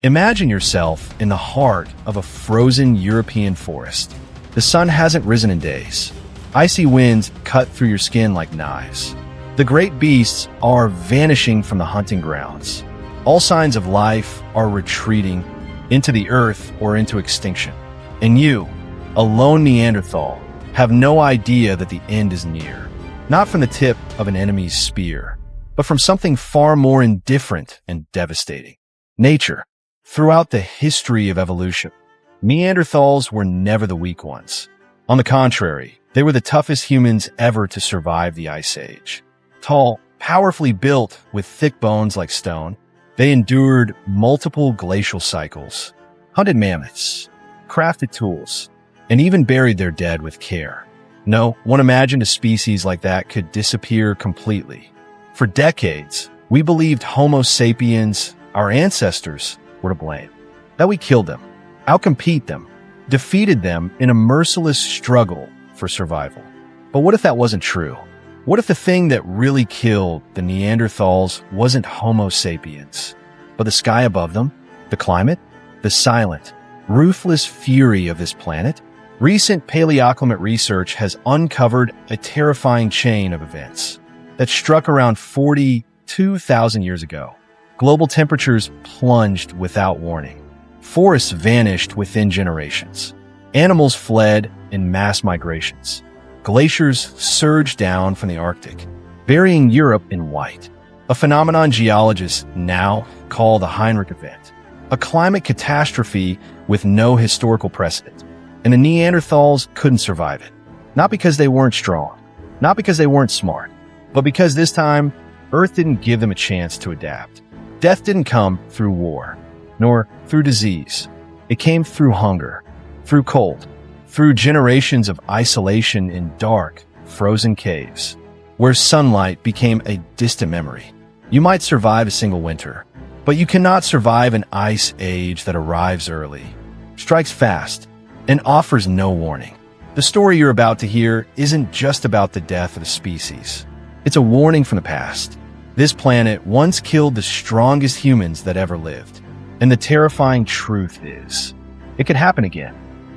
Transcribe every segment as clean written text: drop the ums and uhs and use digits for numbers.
Imagine yourself in the heart of a frozen European forest. The sun hasn't risen in days. Icy winds cut through your skin like knives. The great beasts are vanishing from the hunting grounds. All signs of life are retreating into the earth or into extinction. And you, a lone Neanderthal, have no idea that the end is near. Not from the tip of an enemy's spear, but from something far more indifferent and devastating. Nature. Throughout the history of evolution, Neanderthals were never the weak ones. On the contrary, they were the toughest humans ever to survive the Ice Age. Tall, powerfully built with thick bones like stone, they endured multiple glacial cycles, hunted mammoths, crafted tools, and even buried their dead with care. No one imagined a species like that could disappear completely. For decades, we believed Homo sapiens, our ancestors, were to blame. That we killed them, outcompete them, defeated them in a merciless struggle for survival. But what if that wasn't true? What if the thing that really killed the Neanderthals wasn't Homo sapiens, but the sky above them, the climate, the silent, ruthless fury of this planet? Recent paleoclimate research has uncovered a terrifying chain of events that struck around 42,000 years ago. Global temperatures plunged without warning. Forests vanished within generations. Animals fled in mass migrations. Glaciers surged down from the Arctic, burying Europe in white. A phenomenon geologists now call the Heinrich Event. A climate catastrophe with no historical precedent. And the Neanderthals couldn't survive it. Not because they weren't strong, not because they weren't smart, but because this time, Earth didn't give them a chance to adapt. Death didn't come through war, nor through disease. It came through hunger, through cold, through generations of isolation in dark, frozen caves, where sunlight became a distant memory. You might survive a single winter, but you cannot survive an ice age that arrives early, strikes fast, and offers no warning. The story you're about to hear isn't just about the death of a species. It's a warning from the past. This planet once killed the strongest humans that ever lived. And the terrifying truth is, it could happen again.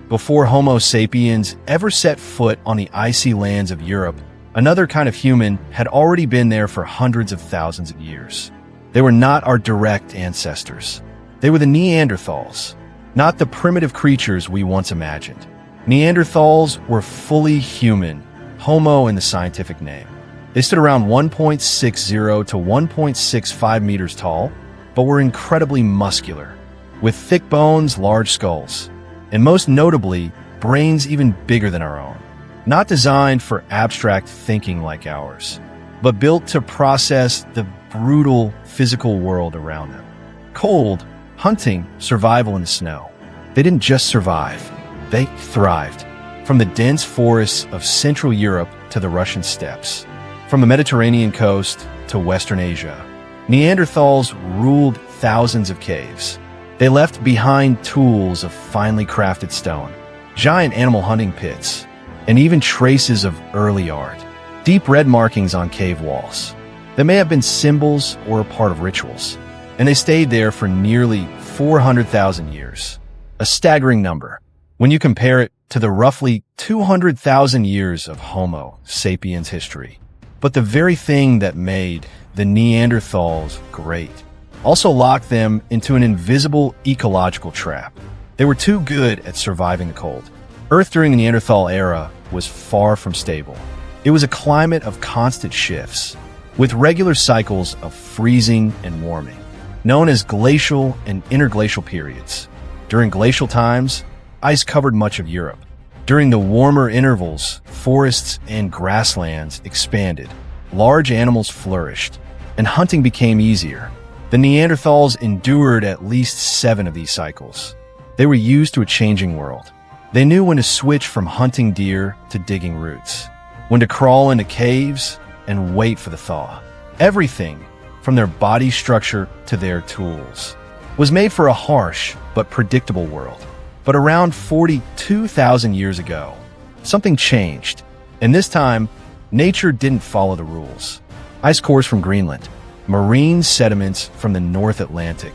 Before Homo sapiens ever set foot on the icy lands of Europe, another kind of human had already been there for hundreds of thousands of years. They were not our direct ancestors. They were the Neanderthals, not the primitive creatures we once imagined. Neanderthals were fully human, Homo in the scientific name. They stood around 1.60 to 1.65 meters tall, but were incredibly muscular, with thick bones, large skulls, and most notably, brains even bigger than our own. Not designed for abstract thinking like ours, but built to process the brutal physical world around them. Cold, hunting, survival in the snow. They didn't just survive, they thrived. From the dense forests of Central Europe to the Russian steppes. From the Mediterranean coast to Western Asia, Neanderthals ruled thousands of caves. They left behind tools of finely crafted stone, giant animal hunting pits, and even traces of early art. Deep red markings on cave walls. They may have been symbols or a part of rituals, and they stayed there for nearly 400,000 years. A staggering number when you compare it to the roughly 200,000 years of Homo sapiens history. But the very thing that made the Neanderthals great also locked them into an invisible ecological trap. They were too good at surviving the cold. Earth during the Neanderthal era was far from stable. It was a climate of constant shifts, with regular cycles of freezing and warming, known as glacial and interglacial periods. During glacial times, ice covered much of Europe. During the warmer intervals, forests and grasslands expanded, large animals flourished, and hunting became easier. The Neanderthals endured at least 7 of these cycles. They were used to a changing world. They knew when to switch from hunting deer to digging roots, when to crawl into caves and wait for the thaw. Everything, from their body structure to their tools, was made for a harsh but predictable world. But around 42,000 years ago, something changed, and this time, nature didn't follow the rules. Ice cores from Greenland, marine sediments from the North Atlantic,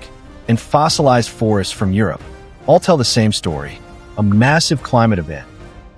and fossilized forests from Europe all tell the same story: a massive climate event,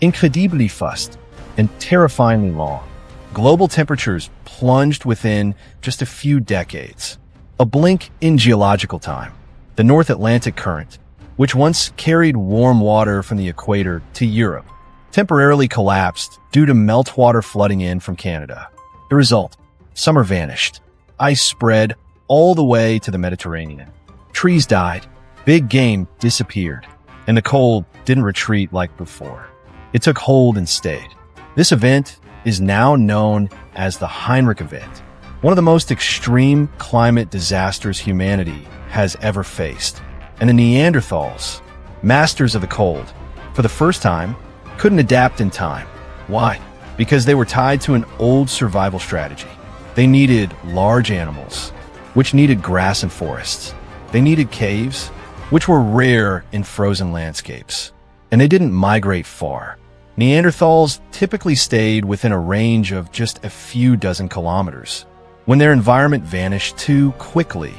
incredibly fast and terrifyingly long. Global temperatures plunged within just a few decades. A blink in geological time. The North Atlantic Current, which once carried warm water from the equator to Europe, temporarily collapsed due to meltwater flooding in from Canada. The result: summer vanished. Ice spread all the way to the Mediterranean. Trees died. Big game disappeared. And the cold didn't retreat like before. It took hold and stayed. This event is now known as the Heinrich Event, one of the most extreme climate disasters humanity has ever faced. And the Neanderthals, masters of the cold, for the first time, couldn't adapt in time. Why? Because they were tied to an old survival strategy. They needed large animals, which needed grass and forests. They needed caves, which were rare in frozen landscapes. And they didn't migrate far. Neanderthals typically stayed within a range of just a few dozen kilometers. When their environment vanished too quickly,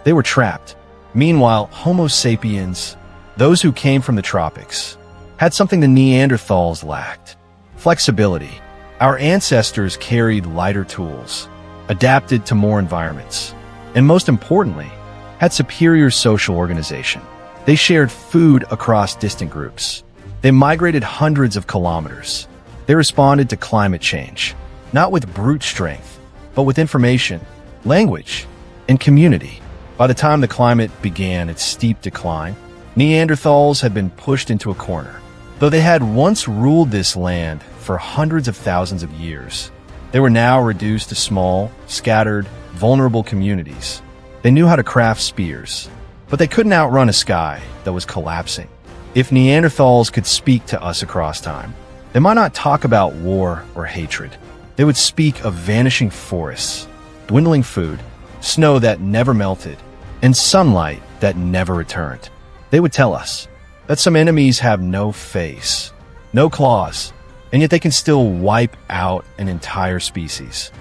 they were trapped. Meanwhile, Homo sapiens, those who came from the tropics, had something the Neanderthals lacked: flexibility. Our ancestors carried lighter tools, adapted to more environments, and most importantly, had superior social organization. They shared food across distant groups. They migrated hundreds of kilometers. They responded to climate change, not with brute strength, but with information, language, and community. By the time the climate began its steep decline, Neanderthals had been pushed into a corner. Though they had once ruled this land for hundreds of thousands of years, they were now reduced to small, scattered, vulnerable communities. They knew how to craft spears, but they couldn't outrun a sky that was collapsing. If Neanderthals could speak to us across time, they might not talk about war or hatred. They would speak of vanishing forests, dwindling food, snow that never melted, and sunlight that never returned. They would tell us that some enemies have no face, no claws, and yet they can still wipe out an entire species.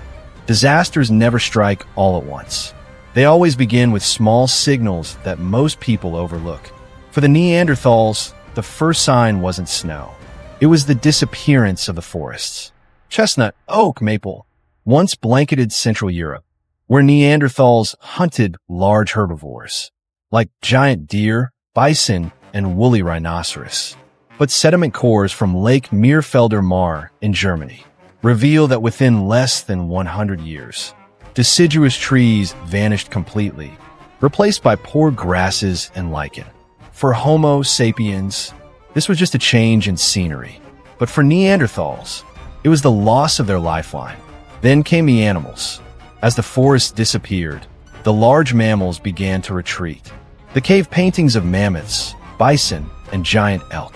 Disasters never strike all at once. They always begin with small signals that most people overlook. For the Neanderthals, the first sign wasn't snow. It was the disappearance of the forests. Chestnut, oak, maple once blanketed Central Europe, where Neanderthals hunted large herbivores, like giant deer, bison, and woolly rhinoceros. But sediment cores from Lake Meerfelder Mar in Germany reveal that within less than 100 years, deciduous trees vanished completely, replaced by poor grasses and lichen. For Homo sapiens, this was just a change in scenery. But for Neanderthals, it was the loss of their lifeline. Then came the animals. As the forests disappeared, the large mammals began to retreat. The cave paintings of mammoths, bison, and giant elk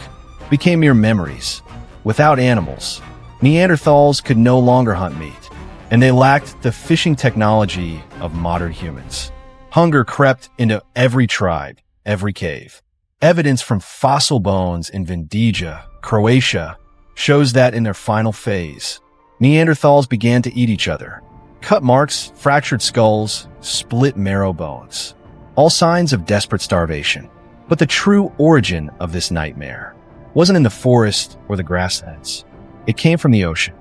became mere memories. Without animals, Neanderthals could no longer hunt meat, and they lacked the fishing technology of modern humans. Hunger crept into every tribe, every cave. Evidence from fossil bones in Vindija, Croatia, shows that in their final phase, Neanderthals began to eat each other. Cut marks, fractured skulls, split marrow bones. All signs of desperate starvation. But the true origin of this nightmare wasn't in the forest or the grasslands. It came from the ocean.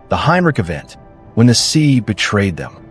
The Heinrich Event, when the sea betrayed them.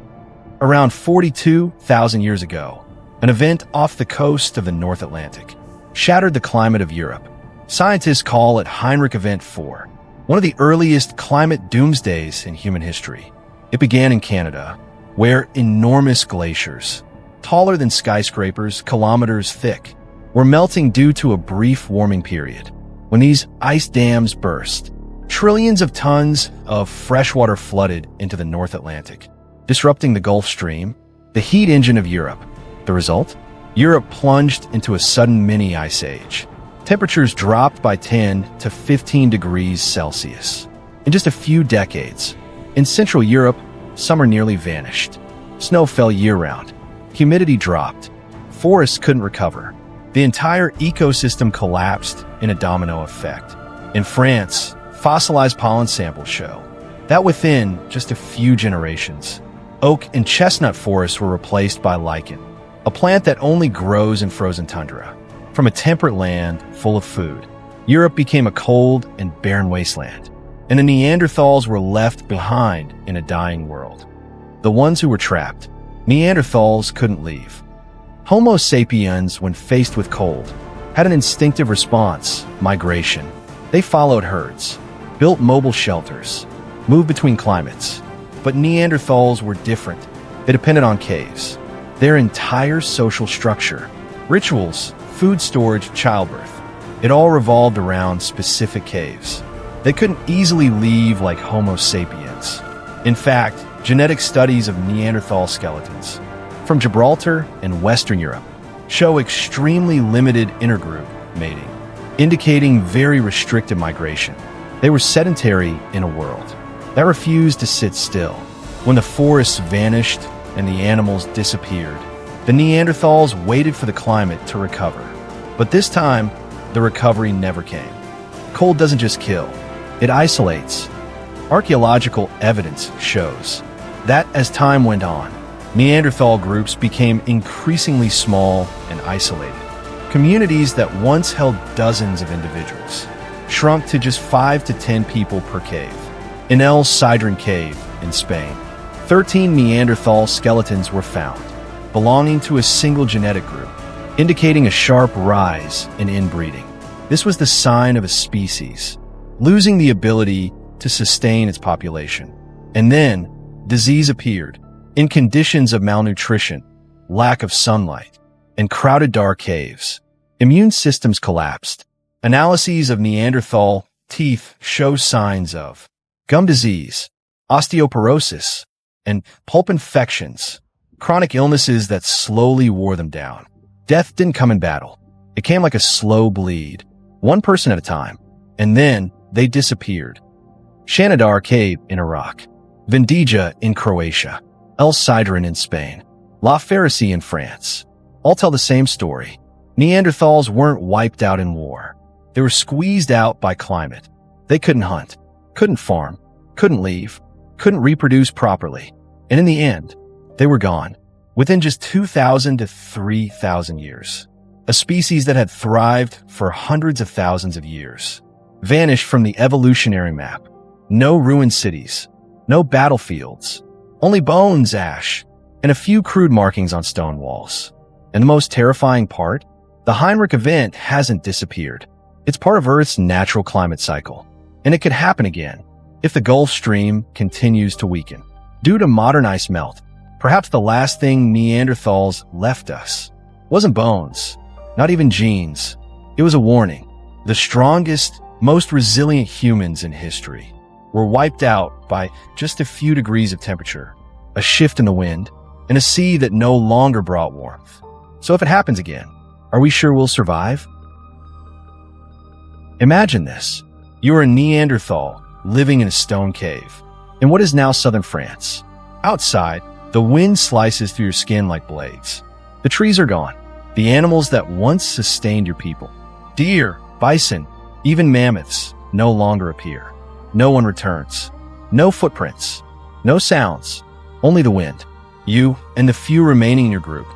Around 42,000 years ago, an event off the coast of the North Atlantic shattered the climate of Europe. Scientists call it Heinrich Event 4, one of the earliest climate doomsdays in human history. It began in Canada, where enormous glaciers, taller than skyscrapers, kilometers thick, were melting due to a brief warming period. When these ice dams burst, trillions of tons of fresh water flooded into the North Atlantic, disrupting the Gulf Stream, the heat engine of Europe. The result? Europe plunged into a sudden mini ice age. Temperatures dropped by 10 to 15 degrees Celsius. In just a few decades, in Central Europe, summer nearly vanished. Snow fell year-round. Humidity dropped. Forests couldn't recover. The entire ecosystem collapsed in a domino effect. In France, fossilized pollen samples show that within just a few generations, oak and chestnut forests were replaced by lichen, a plant that only grows in frozen tundra. From a temperate land full of food, Europe became a cold and barren wasteland, and the Neanderthals were left behind in a dying world. The ones who were trapped, Neanderthals couldn't leave. Homo sapiens, when faced with cold, had an instinctive response: migration. They followed herds, built mobile shelters, moved between climates. But Neanderthals were different. They depended on caves. Their entire social structure, rituals, food storage, childbirth, it all revolved around specific caves. They couldn't easily leave like Homo sapiens. In fact, genetic studies of Neanderthal skeletons from Gibraltar and Western Europe show extremely limited intergroup mating, indicating very restricted migration. They were sedentary in a world that refused to sit still. When the forests vanished and the animals disappeared, the Neanderthals waited for the climate to recover. But this time, the recovery never came. Cold doesn't just kill, it isolates. Archaeological evidence shows that as time went on, Neanderthal groups became increasingly small and isolated. Communities that once held dozens of individuals shrunk to just 5 to 10 people per cave. In El Sidrón Cave in Spain, 13 Neanderthal skeletons were found, belonging to a single genetic group, indicating a sharp rise in inbreeding. This was the sign of a species losing the ability to sustain its population. And then, disease appeared in conditions of malnutrition, lack of sunlight, and crowded dark caves. Immune systems collapsed. Analyses of Neanderthal teeth show signs of gum disease, osteoporosis, and pulp infections, chronic illnesses that slowly wore them down. Death didn't come in battle. It came like a slow bleed, one person at a time, and then they disappeared. Shanidar Cave in Iraq, Vendija in Croatia, El Sidrón in Spain, La Pharisee in France, all tell the same story. Neanderthals weren't wiped out in war. They were squeezed out by climate. They couldn't hunt, couldn't farm, couldn't leave, couldn't reproduce properly. And in the end, they were gone within just 2,000 to 3,000 years. A species that had thrived for hundreds of thousands of years vanished from the evolutionary map. No ruined cities, no battlefields, only bones, ash, and a few crude markings on stone walls. And the most terrifying part? The Heinrich Event hasn't disappeared. It's part of Earth's natural climate cycle, and it could happen again if the Gulf Stream continues to weaken. Due to modern ice melt, perhaps the last thing Neanderthals left us wasn't bones, not even genes. It was a warning. The strongest, most resilient humans in history were wiped out by just a few degrees of temperature, a shift in the wind, and a sea that no longer brought warmth. So if it happens again, are we sure we'll survive? Imagine this. You are a Neanderthal living in a stone cave in what is now southern France. Outside, the wind slices through your skin like blades. The trees are gone. The animals that once sustained your people, deer, bison, even mammoths, no longer appear. No one returns. No footprints. No sounds. Only the wind. You and the few remaining in your group,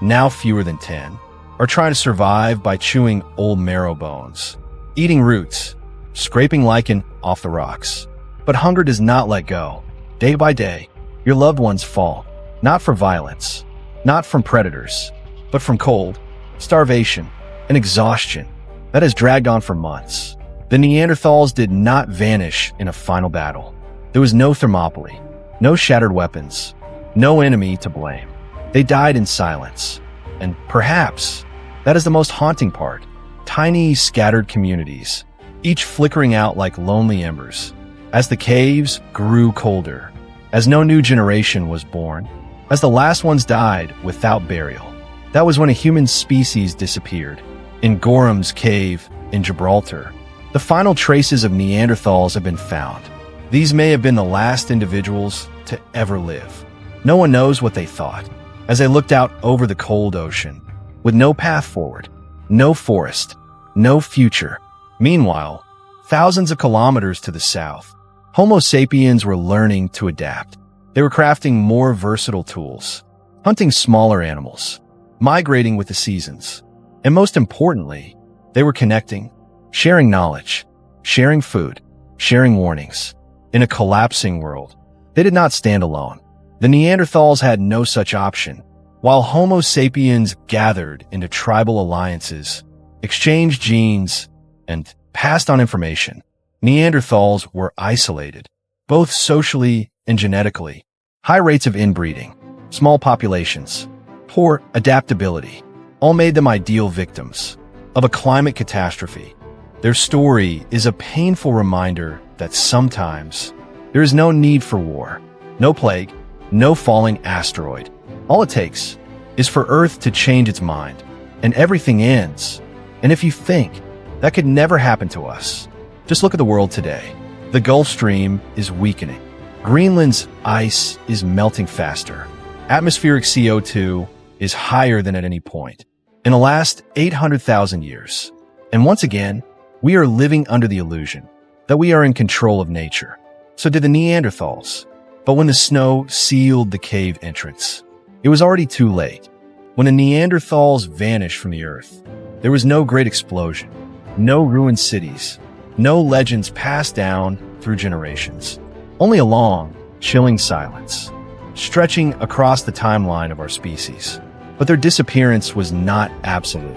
now fewer than 10, are trying to survive by chewing old marrow bones, eating roots, scraping lichen off the rocks. But hunger does not let go. Day by day, your loved ones fall, not from violence, not from predators, but from cold, starvation, and exhaustion that has dragged on for months. The Neanderthals did not vanish in a final battle. There was no Thermopylae, no shattered weapons, no enemy to blame. They died in silence. And perhaps that is the most haunting part. Tiny, scattered communities, each flickering out like lonely embers. As the caves grew colder, as no new generation was born, as the last ones died without burial, that was when a human species disappeared. In Gorham's Cave in Gibraltar, the final traces of Neanderthals have been found. These may have been the last individuals to ever live. No one knows what they thought as they looked out over the cold ocean, with no path forward, no forest, no future. Meanwhile, thousands of kilometers to the south, Homo sapiens were learning to adapt. They were crafting more versatile tools, hunting smaller animals, migrating with the seasons. And most importantly, they were connecting, sharing knowledge, sharing food, sharing warnings. In a collapsing world, they did not stand alone. The Neanderthals had no such option. While Homo sapiens gathered into tribal alliances, exchanged genes, and passed on information, Neanderthals were isolated, both socially and genetically. High rates of inbreeding, small populations, poor adaptability, all made them ideal victims of a climate catastrophe. Their story is a painful reminder that sometimes there is no need for war, no plague, no falling asteroid. All it takes is for Earth to change its mind, and everything ends. And if you think that could never happen to us, just look at the world today. The Gulf Stream is weakening. Greenland's ice is melting faster. Atmospheric CO2 is higher than at any point in the last 800,000 years. And once again, we are living under the illusion that we are in control of nature. So did the Neanderthals. But when the snow sealed the cave entrance, it was already too late. When the Neanderthals vanished from the earth, there was no great explosion, no ruined cities, no legends passed down through generations. Only a long, chilling silence, stretching across the timeline of our species. But their disappearance was not absolute.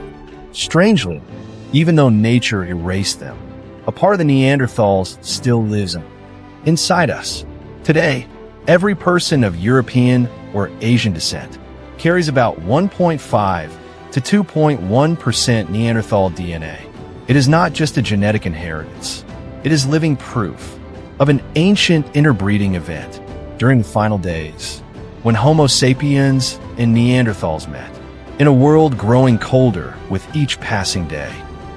Strangely, even though nature erased them, a part of the Neanderthals still lives inside us. Today, every person of European or Asian descent carries about 1.5 to 2.1% Neanderthal DNA. It is not just a genetic inheritance. It is living proof of an ancient interbreeding event during the final days when Homo sapiens and Neanderthals met. In a world growing colder with each passing day,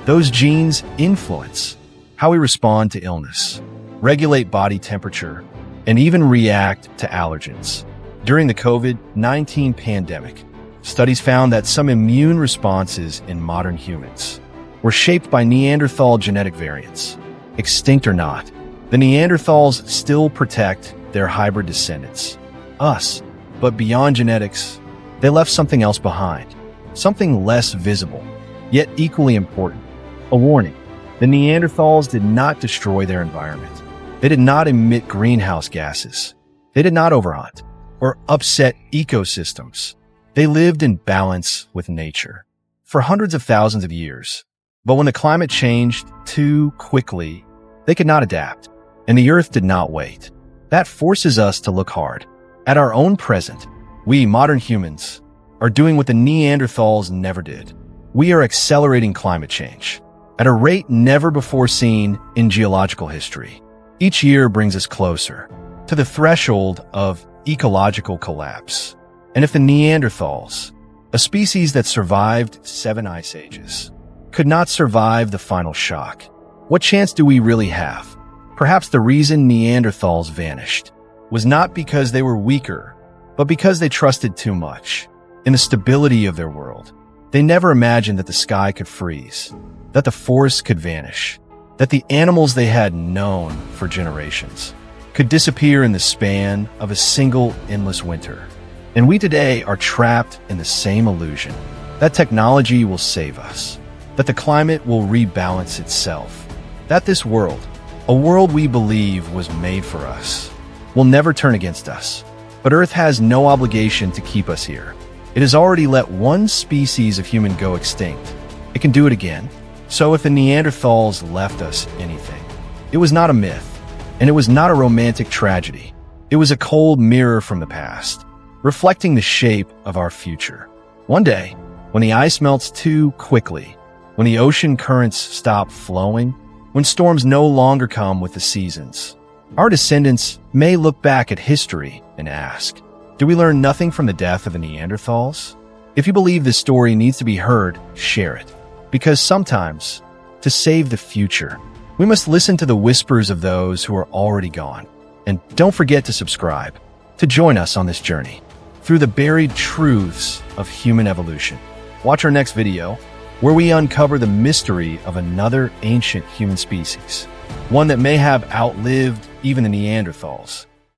those genes influence how we respond to illness, regulate body temperature, and even react to allergens. During the COVID-19 pandemic, studies found that some immune responses in modern humans were shaped by Neanderthal genetic variants. Extinct or not, the Neanderthals still protect their hybrid descendants, us. But beyond genetics, they left something else behind, something less visible, yet equally important. A warning: the Neanderthals did not destroy their environment. They did not emit greenhouse gases. They did not overhunt or upset ecosystems. They lived in balance with nature for hundreds of thousands of years. But when the climate changed too quickly, they could not adapt, and the Earth did not wait. That forces us to look hard at our own present. We, modern humans, are doing what the Neanderthals never did. We are accelerating climate change at a rate never before seen in geological history. Each year brings us closer to the threshold of ecological collapse. And if the Neanderthals, a species that survived 7 ice ages, could not survive the final shock, what chance do we really have? Perhaps the reason Neanderthals vanished was not because they were weaker, but because they trusted too much in the stability of their world. They never imagined that the sky could freeze, that the forests could vanish, that the animals they had known for generations could disappear in the span of a single endless winter. And we today are trapped in the same illusion that technology will save us, that the climate will rebalance itself, that this world, a world we believe was made for us, will never turn against us. But Earth has no obligation to keep us here. It has already let one species of human go extinct. It can do it again. So if the Neanderthals left us anything, it was not a myth, and it was not a romantic tragedy. It was a cold mirror from the past, reflecting the shape of our future. One day, when the ice melts too quickly, when the ocean currents stop flowing, when storms no longer come with the seasons, our descendants may look back at history and ask, do we learn nothing from the death of the Neanderthals? If you believe this story needs to be heard, share it. Because sometimes, to save the future, we must listen to the whispers of those who are already gone. And don't forget to subscribe to join us on this journey through the buried truths of human evolution. Watch our next video, where we uncover the mystery of another ancient human species, one that may have outlived even the Neanderthals.